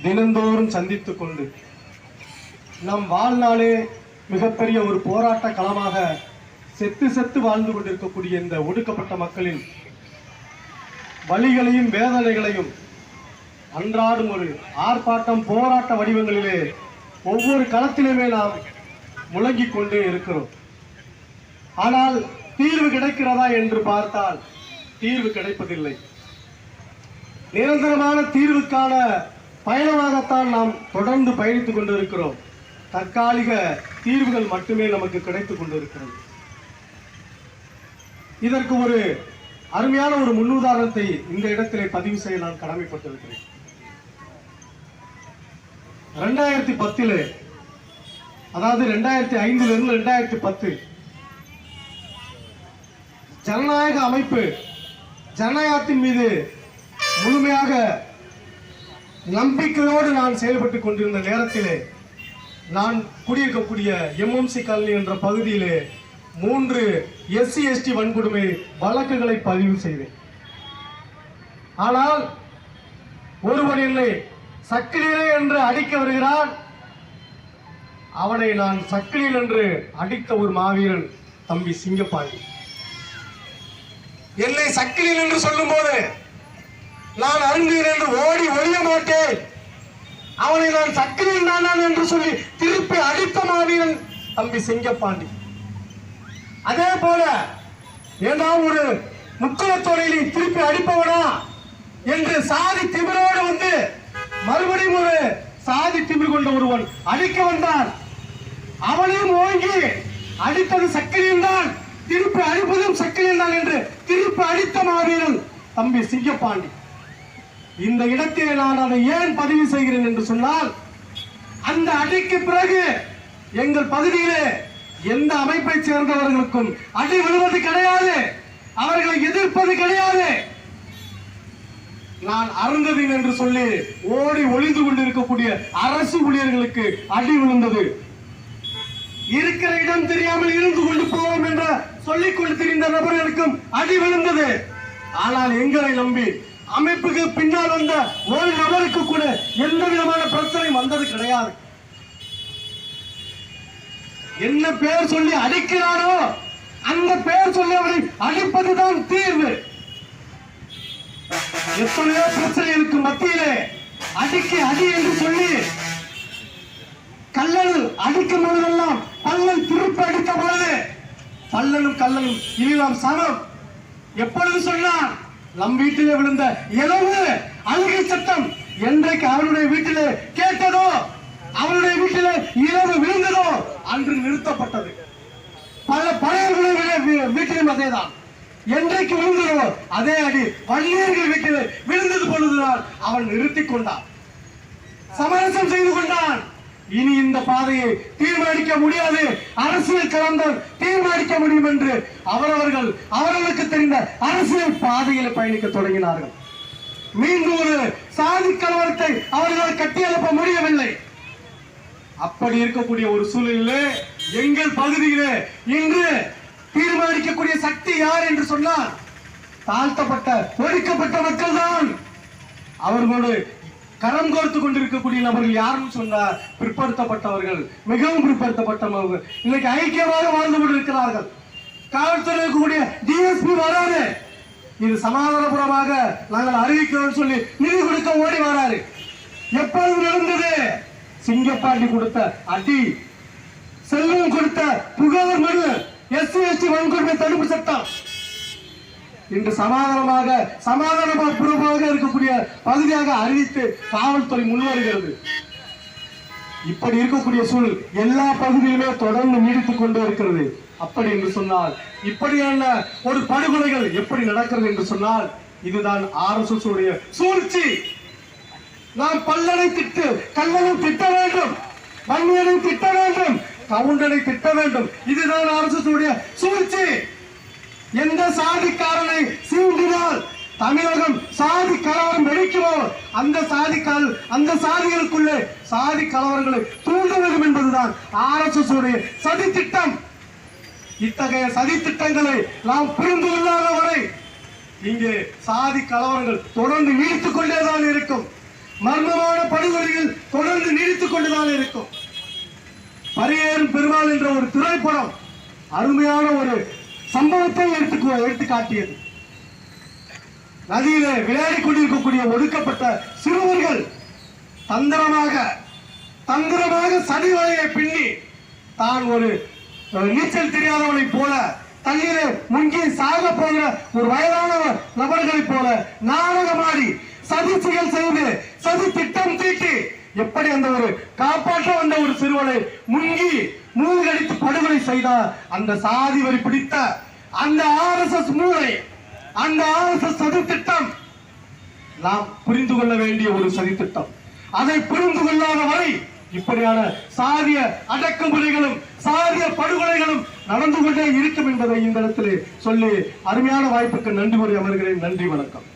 தினந்தோறும் சந்தித்துக் கொண்டு நம் வாழ்நாளே மிகப்பெரிய ஒரு போராட்ட களமாக செத்து செத்து வாழ்ந்து கொண்டிருக்கக்கூடிய இந்த ஒடுக்கப்பட்ட மக்களின் வலிகளையும் வேதனைகளையும் அன்றாடும் ஒரு ஆர்ப்பாட்டம் போராட்ட வடிவங்களிலே ஒவ்வொரு களத்திலுமே நாம் முழங்கிக் கொண்டே இருக்கிறோம். ஆனால் தீர்வு கிடைக்கிறதா என்று பார்த்தால் தீர்வு கிடைப்பதில்லை. நிரந்தரமான தீர்வுக்கான பயணமாகத்தான் நாம் தொடர்ந்து பயணித்துக் கொண்டிருக்கிறோம். தற்காலிக தீர்வுகள் மட்டுமே நமக்கு கிடைத்துக் கொண்டிருக்கிறது. இதற்கு ஒரு அருமையான ஒரு முன்னுதாரணத்தை இந்த இடத்திலே பதிவு செய்ய நான் கடமைப்பட்டிருக்கிறேன். 2010 அதாவது 2005 இருந்து 2010 ஜனநாயக அமைப்பு ஜனநாயகத்தின் மீது முழுமையாக நம்பிக்கையோடு நான் செயல்பட்டுக் கொண்டிருந்த நேரத்திலே நான் குடியிருக்கக்கூடிய எம்எம்சி காலனி என்ற பகுதியிலே 3 SC ST வன்கொடுமை வழக்குகளை பதிவு செய்தேன். ஆனால் ஒருவன் என்னை சக்கிலிலே என்று அடிக்க வருகிறான். அவனை நான் சக்கிலில் என்று அடித்த ஒரு மாவீரன் தம்பி சிங்கப்பாண்டி. என்னை சக்கிலில் என்று சொல்லும் போது நான் அருந்தேன் என்று ஓடி ஒழிய மாட்டேன். அவனை நான் சக்கிலில் நான் என்று சொல்லி திருப்பி அடித்த மாவீரன் தம்பி சிங்கப்பாண்டி. அதே போல ஏதாவது ஒரு முக்குளத்தோடையை திருப்பி அடிப்பவனா என்று சாதி திமிரோடு வந்து மறுபடியும் ஒரு சாதி திமிர் கொண்ட ஒருவன் அடிக்க வந்தான். அவனையும் ஓங்கி அடித்தது சக்கிலியில் தான், திருப்பி அடிப்பதும் சக்கிலியில் தான் என்று திருப்பி அடித்த மாவீரன் தம்பி சிங்கப்பாண்டி. இந்த இடத்திலே நான் அதை ஏன் பதிவு செய்கிறேன் என்று சொன்னால், அந்த அடிக்கு பிறகு எங்கள் பகுதியிலே எந்த அமைப்பை சேர்ந்தவர்களுக்கும் அடி விழுவது கிடையாது, அவர்களை எதிர்ப்பது கிடையாது. நான் அருந்ததின் என்று சொல்லி ஓடி ஒளிந்து கொண்டிருக்கக்கூடிய அரசு ஊழியர்களுக்கு அடி விழுந்தது. இருக்கிற இடம் தெரியாமல் இருந்து கொண்டு போவோம் என்ற சொல்லிக் கொண்டு திரிந்த நபர்களுக்கும் அடி விழுந்தது. ஆனால் எங்களை நம்பி அமைப்புக்கு பின்னால் வந்த ஒரு நபருக்கு கூட எந்த விதமான பிரச்சனையும் வந்தது கிடையாது. என்ன பேர் சொல்லி அடிக்கிறானோ அந்த பேர் சொல்லி அவரை அடிப்பதுதான் தீர்வு. எத்தனையோ பிரச்சனைகளுக்கு மத்தியிலே அடிக்கு அடி என்று சொல்லி கல்லல் அடிக்கும் பொழுதெல்லாம் பல்லல் திருப்பி அடிக்கும் பொழுது பல்லனும் கல்லனும் இனிலாம் சமம். எப்பொழுது சொன்னார்? நம் வீட்டிலே விழுந்த இளவு அழுகை சத்தம் என்றைக்கு அவனுடைய வீட்டிலே கேட்டதோ, அவனுடைய வீட்டிலே இரவு விழுந்ததோ அன்று நிறுத்தப்பட்டது. பல பழையர்களுடைய வீட்டிலும் அதேதான். என்றைக்கு விழுந்ததோ அதே அடி வன்னியர்கள் வீட்டிலே விழுந்தது பொழுதுதான் அவன் நிறுத்திக் கொண்டான், சமரசம் செய்து கொண்டான். இனி இந்த பாதையை தீர்மானிக்க முடியாது, அரசியல் கலந்தால் தீர்மானிக்க முடியும் என்று அவர்களுக்கு தெரிந்த அரசியல் பாதையில் பயணிக்க தொடங்கினார்கள். மீண்டும் ஒரு சாதி கலவரத்தை அவர்களால் கட்டியெழுப்ப முடியவில்லை. அப்படி இருக்கக்கூடிய ஒரு சூழலிலே எங்கள் பகுதியிலே இன்று தீர்மானிக்கக்கூடிய சக்தி யார் என்று சொன்னால் தாழ்த்தப்பட்ட ஒடுக்கப்பட்ட மக்கள் தான். அவர்களோடு கரம் கோர்த்து கொண்டிருக்கக்கூடிய நபர்கள் யாருன்னு சொன்னார்? பிற்படுத்தப்பட்டவர்கள், மிகவும் பிற்படுத்தப்பட்டவர்கள். இன்னைக்கு ஐக்கியமாக வாழ்ந்து கொண்டிருக்கிறார்கள். காவல்துறை இருக்கக்கூடிய டிஎஸ்பி வராது, இது சமாதானபுரமாக நாங்கள் அறிவிக்கிறோம் சொல்லி நிதி கொடுக்க ஓடி வராரு. எப்பொழுது நடந்தது? சிங்கப்பாண்டி கொடுத்த அடி, செல்வம் கொடுத்த புகார் மனு, SC ST வன்கொடுமை தடுப்பு சட்டம் இன்று சமாதானபூர்வமாக இருக்கக்கூடிய பகுதியாக அறிவித்து காவல்துறை முன்வருகிறது. இப்படி இருக்கக்கூடிய சூழல் எல்லா பகுதியிலுமே தொடர்ந்து நீடித்துக் கொண்டே இருக்கிறது. அப்படி என்று சொன்னால் இப்படியான ஒரு படுகொலைகள் எப்படி நடக்கிறது என்று சொன்னால் இதுதான் RSS உடைய சூழ்ச்சி. நாம் பல்லனை திட்டு கல்லனை திட்ட வேண்டும், வன்னியனை திட்ட வேண்டும், கவுண்டனை திட்ட வேண்டும். இதுதான் RSS உடைய சூழ்ச்சி. எந்த சாதிக்காரனை சீண்டினால் தமிழகம் சாதி கலவரம் வெடிக்குமோ அந்த சாதிகளுக்குள்ளே சாதி கலவரங்களை தூண்ட வேண்டும் என்பதுதான் RSS உடைய சதி திட்டம். இத்தகைய சதி திட்டங்களை நாம் புரிந்து கொள்ளாத வரை இங்கே சாதி கலவரங்கள் தொடர்ந்து நீடித்துக் கொண்டேதான் இருக்கும். மர்மமான படுகொலைகள் தொடர்ந்து நீடித்துக் கொண்டுதான் இருக்கும். பரியேறும் பெருமாள் என்ற ஒரு திரைப்படம் அருமையான ஒரு சம்பவத்தை எடுத்து காட்டியது. நதியிலே விளையாடி கொண்டிருக்கக்கூடிய ஒடுக்கப்பட்ட சிறுவர்கள் தந்திரமாக சதி வலையை பின்னி தான் ஒரு நீச்சல் தெரியாதவனை போல தண்ணீரை முங்கி சாக போகிற ஒரு வயதான நபர்களைப் போல நாடகமாடி சதிச்செயல் செய்து சதி திட்டம் தீட்டி எப்படி அந்த ஒரு காப்பாற்ற வந்த ஒரு சிறுவனை முங்கி மூழ்கடித்து படுகொலை செய்தார். அந்த சாதி வரி பிடித்த அந்த RSS மூளை, அந்த RSS சதி திட்டம் நாம் புரிந்து கொள்ள வேண்டிய ஒரு சதி திட்டம். அதை புரிந்து கொள்ளாத வரை இப்படியான சாதிய அடக்குமுறைகளும் சாதிய படுகொலைகளும் நடந்து கொண்டே இருக்கும் என்பதை இந்த இடத்திலே சொல்லி அருமையான வாய்ப்புக்கு நன்றி கூறி அமர்கிறேன். நன்றி, வணக்கம்.